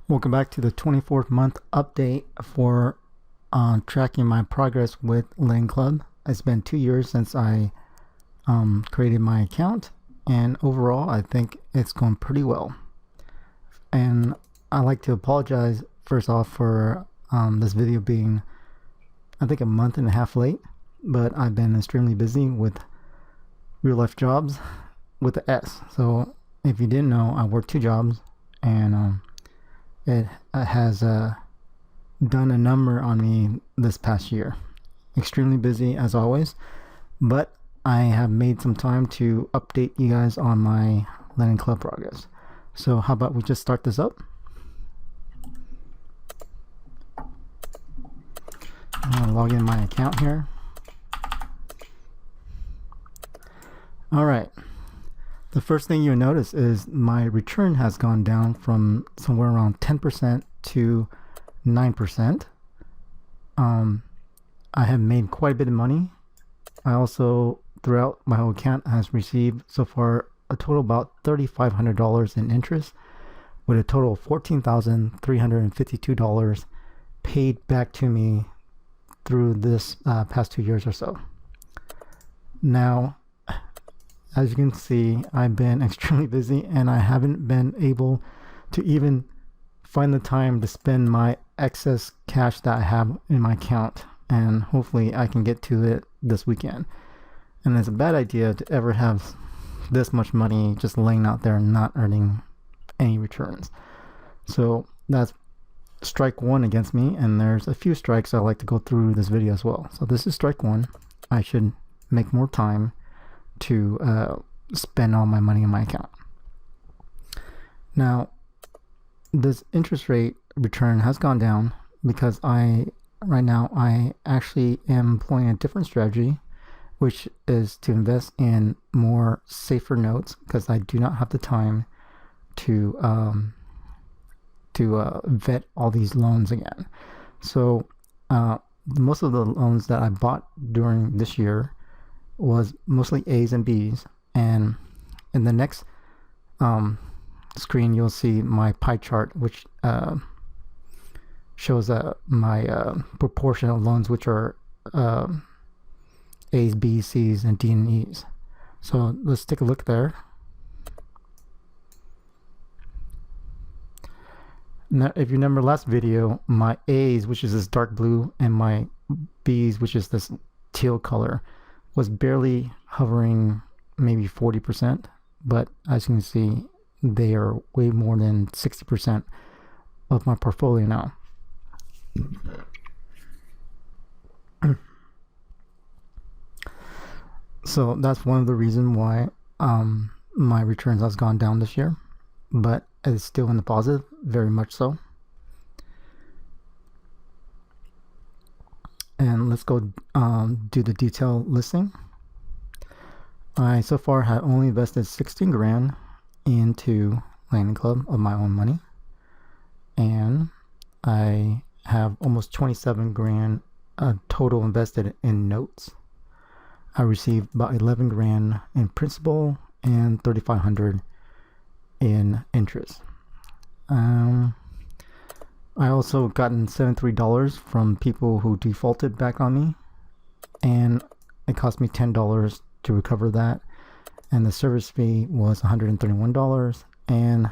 Welcome back to the 24th month update for tracking my progress with Lane Club. It's been 2 years since I created my account, and overall I think it's going pretty well. And I'd like to apologize first off for this video being, I think, a month and a half late, but I've been extremely busy with real life jobs with the S. So if you didn't know, I work 2 jobs, and it has done a number on me this past year. Extremely busy as always, but I have made some time to update you guys on my Lane Club progress. So how about we just start this up? I'm gonna log in my account here. All right. The first thing you'll notice is my return has gone down from somewhere around 10% to 9%. I have made quite a bit of money. I also, throughout my whole account, has received so far a total about $3,500 in interest, with a total of $14,352 paid back to me through this past 2 years or so. Now, as you can see, I've been extremely busy, and I haven't been able to even find the time to spend my excess cash that I have in my account, and hopefully I can get to it this weekend. And it's a bad idea to ever have this much money just laying out there and not earning any returns. So that's strike one against me, and there's a few strikes I'd like to go through this video as well. So this is strike one. I should make more time to spend all my money in my account. Now, this interest rate return has gone down because right now I actually am employing a different strategy, which is to invest in more safer notes, because I do not have the time to vet all these loans again. So most of the loans that I bought during this year was mostly A's and B's, and in the next screen you'll see my pie chart, which shows my proportion of loans which are A's, B's, C's, and D and E's. So let's take a look there. Now, if you remember last video, my A's, which is this dark blue, and my B's, which is this teal color, was barely hovering maybe 40%, but as you can see, they are way more than 60% of my portfolio now. So that's one of the reasons why my returns has gone down this year, but it's still in the positive, very much so. And let's go do the detailed listing. I so far have only invested 16 grand into Lane Club of my own money, and I have almost 27 grand total invested in notes. I received about 11 grand in principal and 3,500 in interest. I also gotten $73 from people who defaulted back on me, and it cost me $10 to recover that, and the service fee was $131, and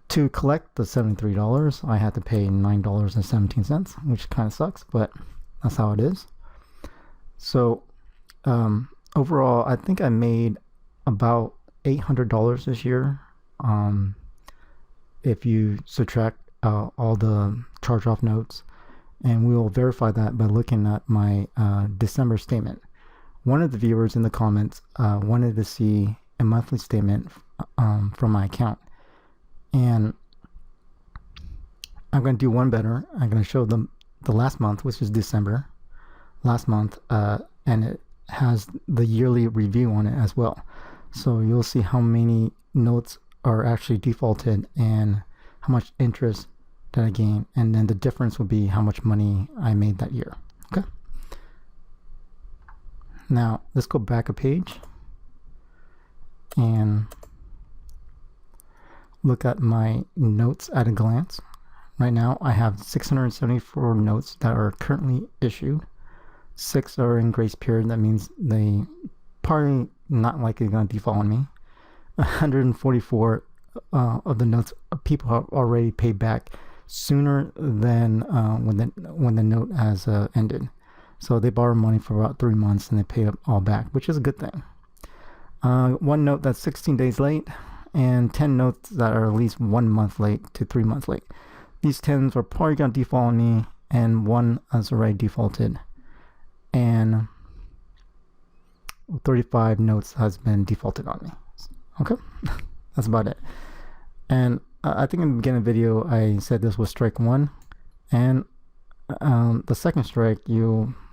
to collect the $73 I had to pay $9.17, which kind of sucks, but that's how it is. So overall I think I made about $800 this year, if you subtract all the charge-off notes, and we will verify that by looking at my December statement. One of the viewers in the comments wanted to see a monthly statement from my account, and I'm going to do one better. I'm going to show them the last month, which is December last month, and it has the yearly review on it as well. So you'll see how many notes are actually defaulted and how much interest that I gain, and then the difference would be how much money I made that year. Okay. Now let's go back a page, and look at my notes at a glance. Right now, I have 674 notes that are currently issued. 6 are in grace period. That means they probably not likely going to default on me. 144 of the notes people have already paid back sooner than when the note has ended. So they borrow money for about 3 months and they pay it all back, which is a good thing. One note that's 16 days late, and 10 notes that are at least 1 month late to 3 months late. These 10s are probably going to default on me, and one has already defaulted. And 35 notes has been defaulted on me. Okay, that's about it. And I think in the beginning of the video, I said this was strike 1. And the second strike,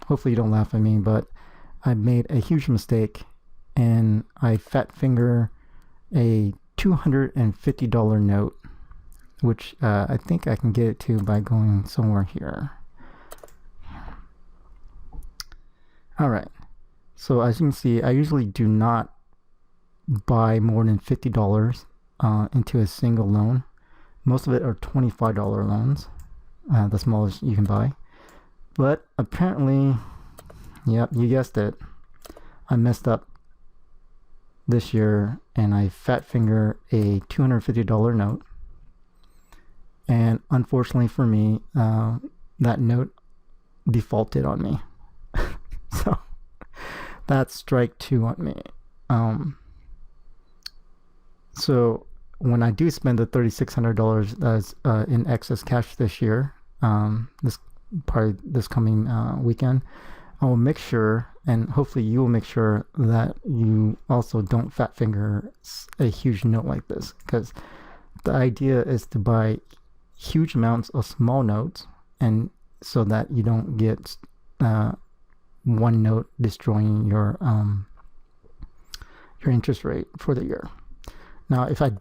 hopefully you don't laugh at me, but I made a huge mistake, and I fat finger a $250 note, which I think I can get it to by going somewhere here. All right, so as you can see, I usually do not buy more than $50 into a single loan. Most of it are $25 loans, the smallest you can buy. But apparently, yep, you guessed it, I messed up this year, and I fat finger a $250 note. And unfortunately for me, that note defaulted on me. So that's strike 2 on me. So when I do spend the $3,600 that's in excess cash this year, this coming weekend, I will make sure, and hopefully you will make sure, that you also don't fat finger a huge note like this, because the idea is to buy huge amounts of small notes, and so that you don't get one note destroying your interest rate for the year. Now, if I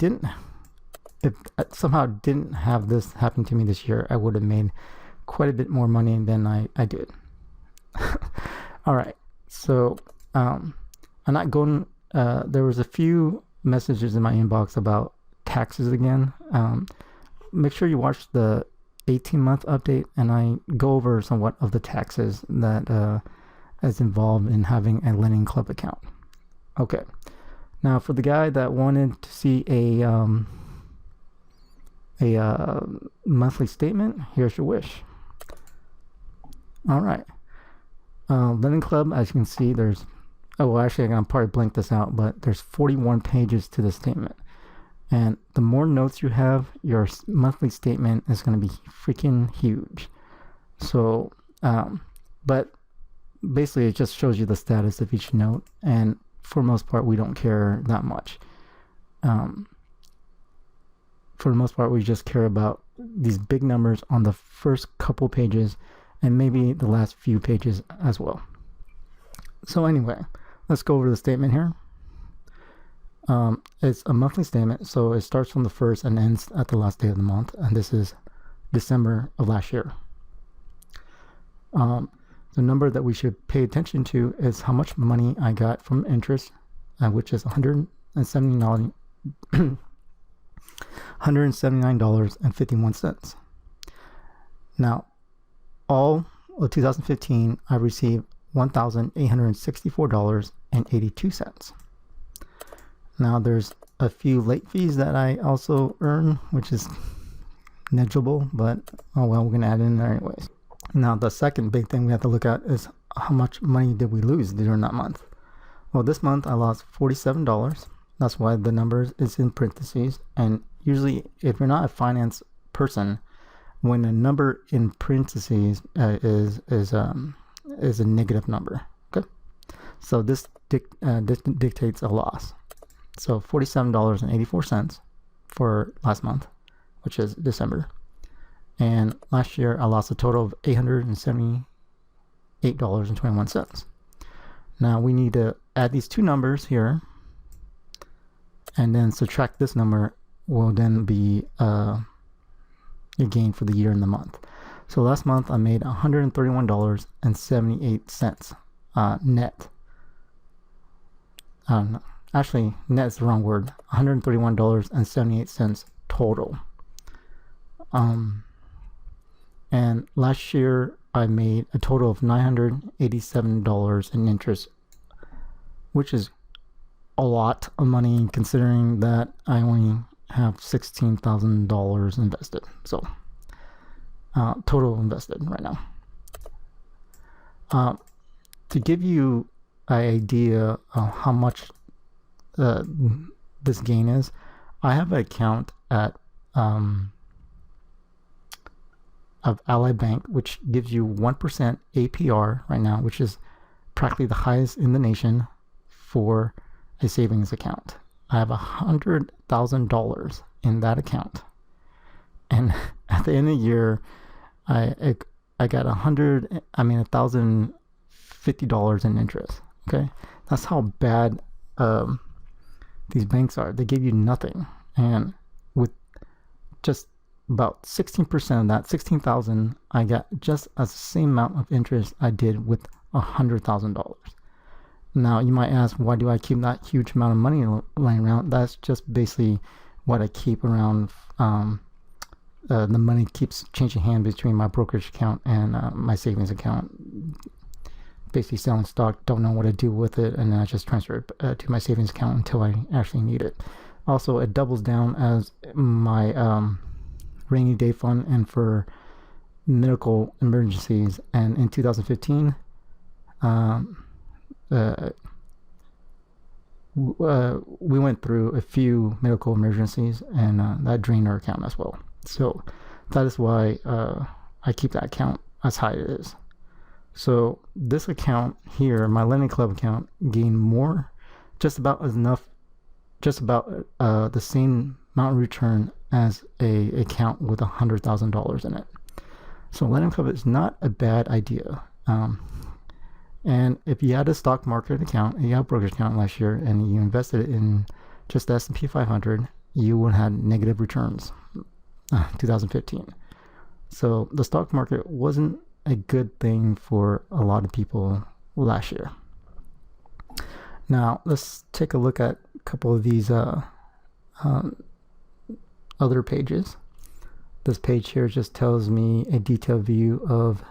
somehow didn't have this happen to me this year, I would have made quite a bit more money than I did. All right, so I'm not going. There was a few messages in my inbox about taxes again. Make sure you watch the 18-month update, and I go over somewhat of the taxes that is involved in having a Lending Club account. Okay, now for the guy that wanted to see a monthly statement, here's your wish. All right, Lending Club, as you can see, there's, oh, actually I'm gonna probably blank this out, but there's 41 pages to the statement. And the more notes you have, your monthly statement is going to be freaking huge. So, but basically it just shows you the status of each note. And for the most part, we don't care that much. For the most part, we just care about these big numbers on the first couple pages and maybe the last few pages as well. So anyway, let's go over the statement here. It's a monthly statement, so it starts from the first and ends at the last day of the month, and this is December of last year. The number that we should pay attention to is how much money I got from interest, which is $179.51. Now, all of 2015, I received $1,864.82. Now there's a few late fees that I also earn, which is negligible, but oh well, we're gonna add it in there anyways. Now the second big thing we have to look at is how much money did we lose during that month. Well, this month I lost $47. That's why the number is in parentheses. And usually, if you're not a finance person, when a number in parentheses is a negative number. Okay, so this dictates a loss. So $47.84 for last month, which is December. And last year I lost a total of $878.21. Now we need to add these two numbers here, and then subtract this number will then be your gain for the year and the month. So last month I made $131.78 net. Actually, net is the wrong word. $131.78 total. And last year I made a total of $987 in interest, which is a lot of money considering that I only have $16,000 invested. So total invested right now. To give you an idea of how much this gain is, I have an account at of Ally Bank, which gives you 1% APR right now, which is practically the highest in the nation for a savings account. I have $100,000 in that account, and at the end of the year, I got $1,050 in interest. Okay, that's how bad these banks are. They give you nothing, and with just about 16% of that, 16,000, I got just as the same amount of interest I did with $100,000. Now you might ask, why do I keep that huge amount of money lying around? That's just basically what I keep around. The money keeps changing hands between my brokerage account and my savings account. Basically selling stock, don't know what to do with it, and then I just transfer it to my savings account until I actually need it. Also, it doubles down as my rainy day fund and for medical emergencies. And in 2015, we went through a few medical emergencies, and that drained our account as well. So that is why I keep that account as high as it is. So this account here, my Lending Club account, gained more, just about the same amount of return as a account with $100,000 in it. So Lending Club is not a bad idea. And if you had a stock market account, you had a brokerage account last year, and you invested it in just the S&P 500, you would have negative returns. 2015. So the stock market wasn't a good thing for a lot of people last year. Now let's take a look at a couple of these other pages. This page here just tells me a detailed view of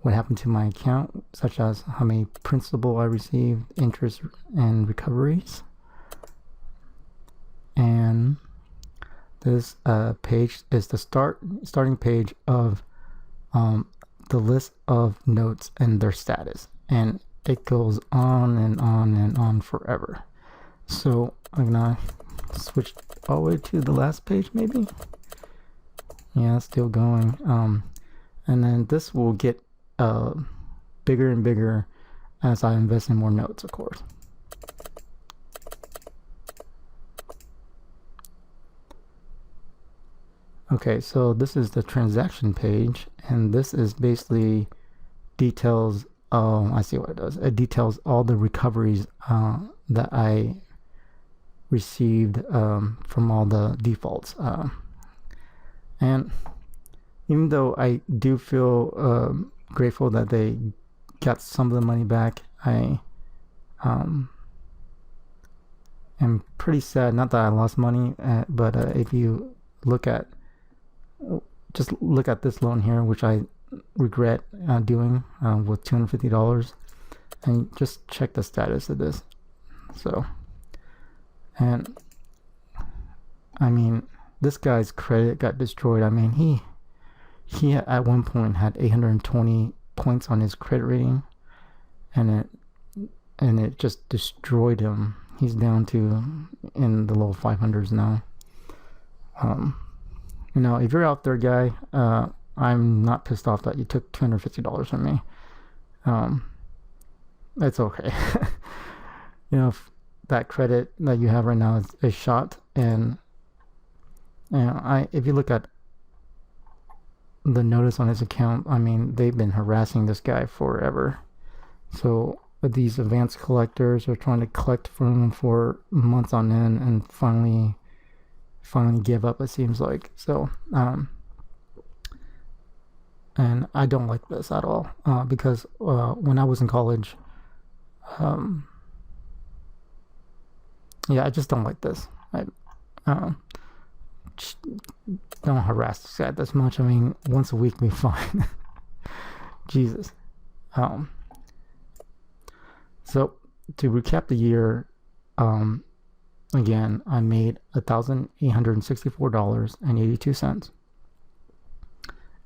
what happened to my account, such as how many principal I received, interest, and recoveries. And this page is the starting page of the list of notes and their status, and it goes on and on and on forever. So I'm gonna switch all the way to the last page, maybe. Yeah, it's still going. And then this will get bigger and bigger as I invest in more notes, of course. Okay, so this is the transaction page, and this is basically details. I see what it does. It details all the recoveries that I received from all the defaults. And even though I do feel grateful that they got some of the money back, I am pretty sad. Not that I lost money, but if you just look at this loan here, which I regret doing with $250, and just check the status of this. So, and I mean, this guy's credit got destroyed. I mean, he at one point had 820 points on his credit rating, and it just destroyed him. He's down to in the low 500s now. You know, if you're out there, guy, I'm not pissed off that you took $250 from me. It's okay. You know, that credit that you have right now is shot, and you know, if you look at the notice on his account, I mean, they've been harassing this guy forever. So these advanced collectors are trying to collect from him for months on end, and finally give up, it seems like. So and I don't like this at all, because when I was in college, yeah, I just don't like this. don't harass this guy this much. I mean, once a week be fine. Jesus. So to recap the year, again, I made $1,864.82,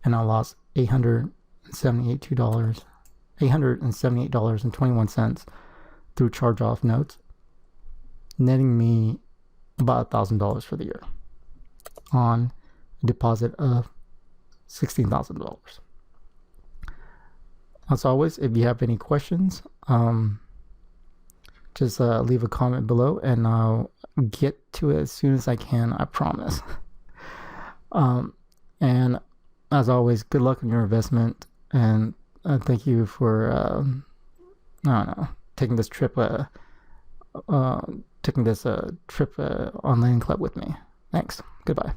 and I lost $878.21 through charge-off notes, netting me about $1,000 for the year on a deposit of $16,000. As always, if you have any questions, just leave a comment below and I'll get to it as soon as I can, I promise. And as always, good luck in your investment, and thank you for I don't know, taking this trip on Lending Club with me. Thanks. Goodbye.